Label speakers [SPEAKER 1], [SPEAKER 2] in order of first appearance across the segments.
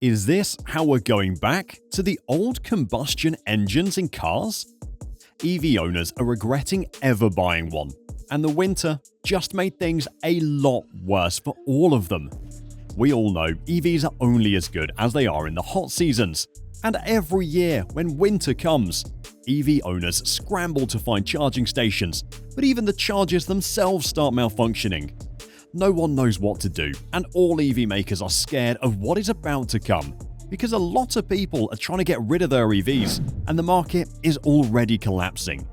[SPEAKER 1] Is this how we're going back to the old combustion engines in cars? EV owners are regretting ever buying one, and the winter just made things a lot worse for all of them. We all know EVs are only as good as they are in the hot seasons, and every year when winter comes, EV owners scramble to find charging stations, but even the chargers themselves start malfunctioning. No one knows what to do, and all EV makers are scared of what is about to come, because a lot of people are trying to get rid of their EVs, and the market is already collapsing.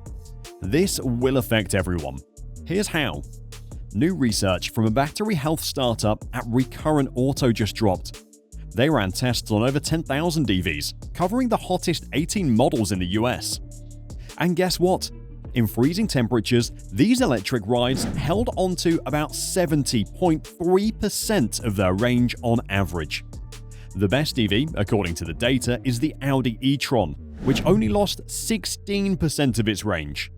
[SPEAKER 1] This will affect everyone. Here's how. New research from a battery health startup at Recurrent Auto just dropped. They ran tests on over 10,000 EVs, covering the hottest 18 models in the US. And guess what? In freezing temperatures, these electric rides held onto about 70.3% of their range on average. The best EV, according to the data, is the Audi e-tron, which only lost 16% of its range.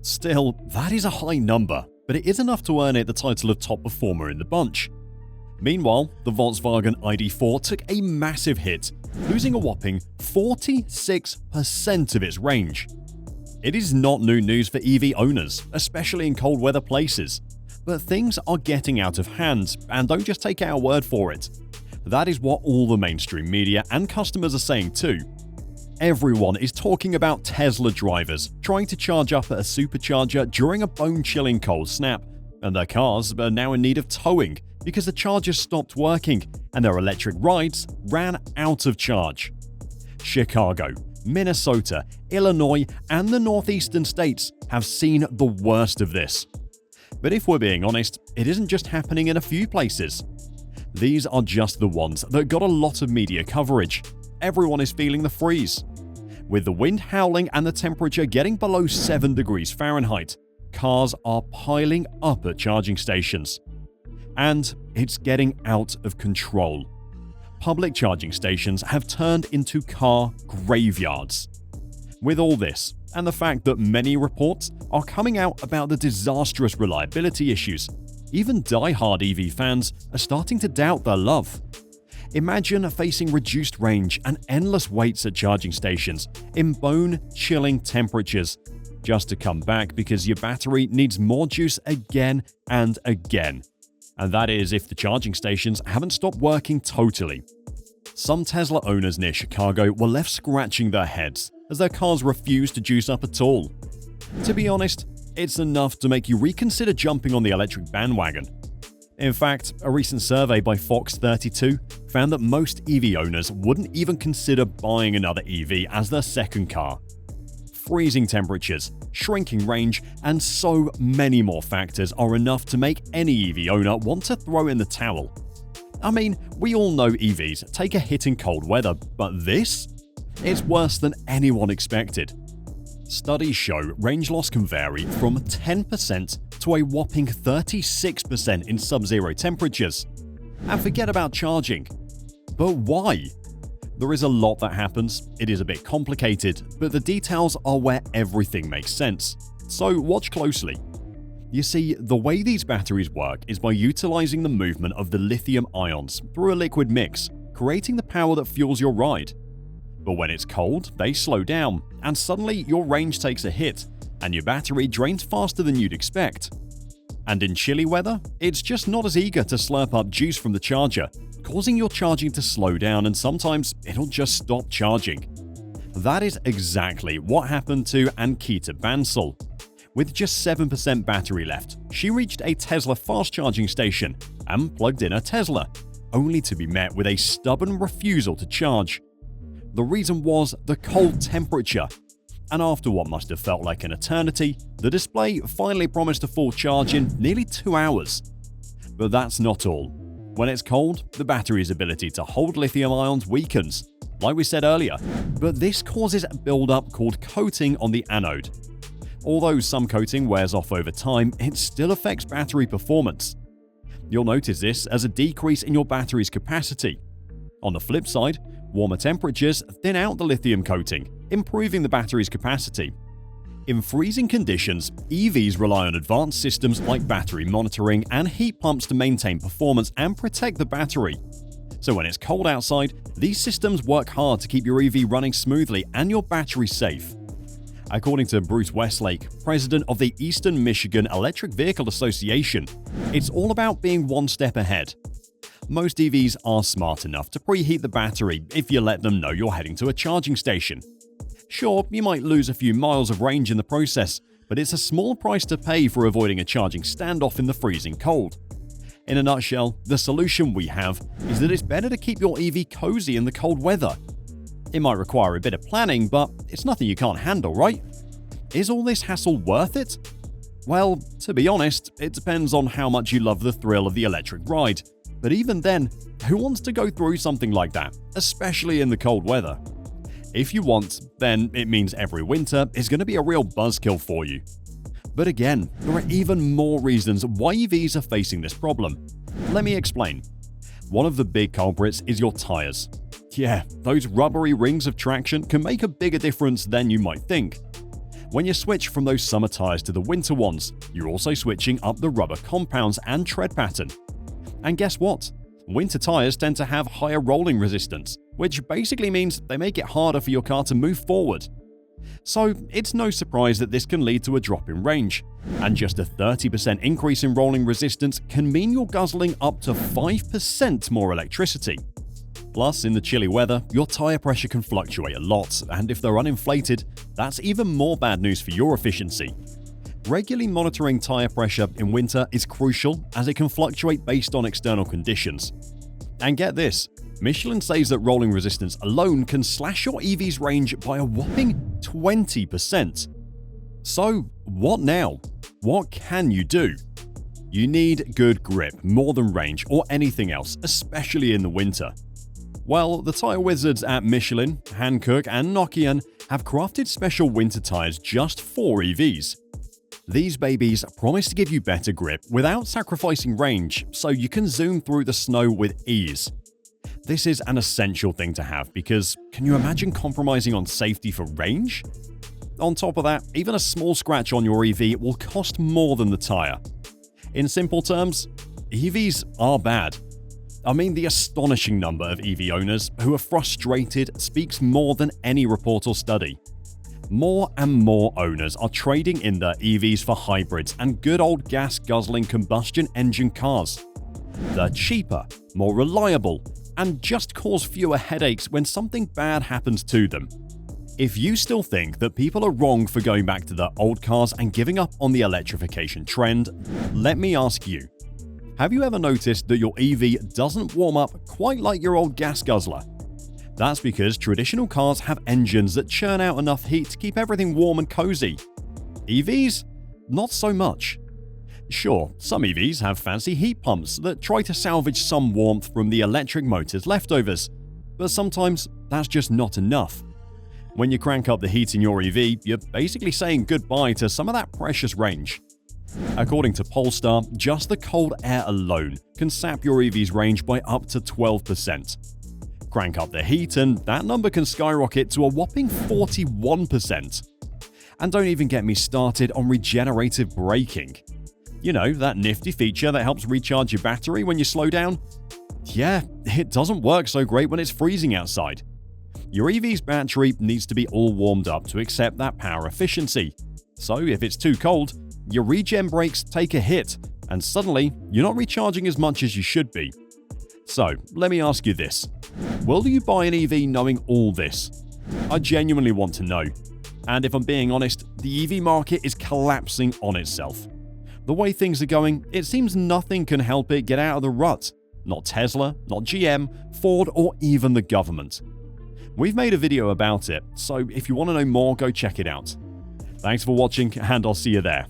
[SPEAKER 1] Still, that is a high number, but it is enough to earn it the title of top performer in the bunch. Meanwhile, the Volkswagen ID.4 took a massive hit, losing a whopping 46% of its range. It is not new news for EV owners, especially in cold weather places. But things are getting out of hand, and don't just take our word for it. That is what all the mainstream media and customers are saying too. Everyone is talking about Tesla drivers trying to charge up at a supercharger during a bone-chilling cold snap, and their cars are now in need of towing because the chargers stopped working and their electric rides ran out of charge. Chicago, Minnesota, Illinois, and the northeastern states have seen the worst of this. But if we're being honest, it isn't just happening in a few places. These are just the ones that got a lot of media coverage. Everyone is feeling the freeze. With the wind howling and the temperature getting below 7 degrees Fahrenheit, cars are piling up at charging stations. And it's getting out of control. Public charging stations have turned into car graveyards. With all this, and the fact that many reports are coming out about the disastrous reliability issues, even die-hard EV fans are starting to doubt their love. Imagine facing reduced range and endless waits at charging stations in bone-chilling temperatures, just to come back because your battery needs more juice again and again. And that is if the charging stations haven't stopped working totally. Some Tesla owners near Chicago were left scratching their heads as their cars refused to juice up at all. To be honest, it's enough to make you reconsider jumping on the electric bandwagon. In fact, a recent survey by Fox 32 found that most EV owners wouldn't even consider buying another EV as their second car. Freezing temperatures, shrinking range, and so many more factors are enough to make any EV owner want to throw in the towel. I mean, we all know EVs take a hit in cold weather, but this? It's worse than anyone expected. Studies show range loss can vary from 10% to a whopping 36% in sub-zero temperatures. And forget about charging. But why? There is a lot that happens, it is a bit complicated, but the details are where everything makes sense. So watch closely. You see, the way these batteries work is by utilizing the movement of the lithium ions through a liquid mix, creating the power that fuels your ride. But when it's cold, they slow down, and suddenly your range takes a hit, and your battery drains faster than you'd expect. And in chilly weather, it's just not as eager to slurp up juice from the charger, causing your charging to slow down, and sometimes it'll just stop charging. That is exactly what happened to Ankita Bansal. With just 7% battery left, she reached a Tesla fast charging station and plugged in a Tesla, only to be met with a stubborn refusal to charge. The reason was the cold temperature. And after what must have felt like an eternity, the display finally promised a full charge in nearly 2 hours. But that's not all. When it's cold, the battery's ability to hold lithium ions weakens, like we said earlier, but this causes a buildup called coating on the anode. Although some coating wears off over time, it still affects battery performance. You'll notice this as a decrease in your battery's capacity. On the flip side, warmer temperatures thin out the lithium coating, improving the battery's capacity. In freezing conditions, EVs rely on advanced systems like battery monitoring and heat pumps to maintain performance and protect the battery. So when it's cold outside, these systems work hard to keep your EV running smoothly and your battery safe. According to Bruce Westlake, president of the Eastern Michigan Electric Vehicle Association, it's all about being one step ahead. Most EVs are smart enough to preheat the battery if you let them know you're heading to a charging station. Sure, you might lose a few miles of range in the process, but it's a small price to pay for avoiding a charging standoff in the freezing cold. In a nutshell, the solution we have is that it's better to keep your EV cozy in the cold weather. It might require a bit of planning, but it's nothing you can't handle, right? Is all this hassle worth it? Well, to be honest, it depends on how much you love the thrill of the electric ride. But even then, who wants to go through something like that, especially in the cold weather? If you want, then it means every winter is going to be a real buzzkill for you. But again, there are even more reasons why EVs are facing this problem. Let me explain. One of the big culprits is your tires. Yeah, those rubbery rings of traction can make a bigger difference than you might think. When you switch from those summer tires to the winter ones, you're also switching up the rubber compounds and tread pattern. And guess what? Winter tires tend to have higher rolling resistance, which basically means they make it harder for your car to move forward. So it's no surprise that this can lead to a drop in range, and just a 30% increase in rolling resistance can mean you're guzzling up to 5% more electricity. Plus, in the chilly weather, your tire pressure can fluctuate a lot, and if they're uninflated, that's even more bad news for your efficiency. Regularly monitoring tire pressure in winter is crucial as it can fluctuate based on external conditions. And get this, Michelin says that rolling resistance alone can slash your EV's range by a whopping 20%. So, what now? What can you do? You need good grip more than range or anything else, especially in the winter. Well, the tire wizards at Michelin, Hankook, and Nokian have crafted special winter tires just for EVs. These babies promise to give you better grip without sacrificing range, so you can zoom through the snow with ease. This is an essential thing to have because can you imagine compromising on safety for range? On top of that, even a small scratch on your EV will cost more than the tire. In simple terms, EVs are bad. I mean, the astonishing number of EV owners who are frustrated speaks more than any report or study. More and more owners are trading in their EVs for hybrids and good old gas-guzzling combustion engine cars. They're cheaper, more reliable, and just cause fewer headaches when something bad happens to them. If you still think that people are wrong for going back to their old cars and giving up on the electrification trend, let me ask you. Have you ever noticed that your EV doesn't warm up quite like your old gas guzzler? That's because traditional cars have engines that churn out enough heat to keep everything warm and cozy. EVs? Not so much. Sure, some EVs have fancy heat pumps that try to salvage some warmth from the electric motor's leftovers, but sometimes that's just not enough. When you crank up the heat in your EV, you're basically saying goodbye to some of that precious range. According to Polestar, just the cold air alone can sap your EV's range by up to 12%. Crank up the heat and that number can skyrocket to a whopping 41%. And don't even get me started on regenerative braking. You know, that nifty feature that helps recharge your battery when you slow down? Yeah, it doesn't work so great when it's freezing outside. Your EV's battery needs to be all warmed up to accept that power efficiency. So if it's too cold, your regen brakes take a hit, and suddenly you're not recharging as much as you should be. So let me ask you this. Will you buy an EV knowing all this? I genuinely want to know. And if I'm being honest, the EV market is collapsing on itself. The way things are going, it seems nothing can help it get out of the rut. Not Tesla, not GM, Ford, or even the government. We've made a video about it, so if you want to know more, go check it out. Thanks for watching, and I'll see you there.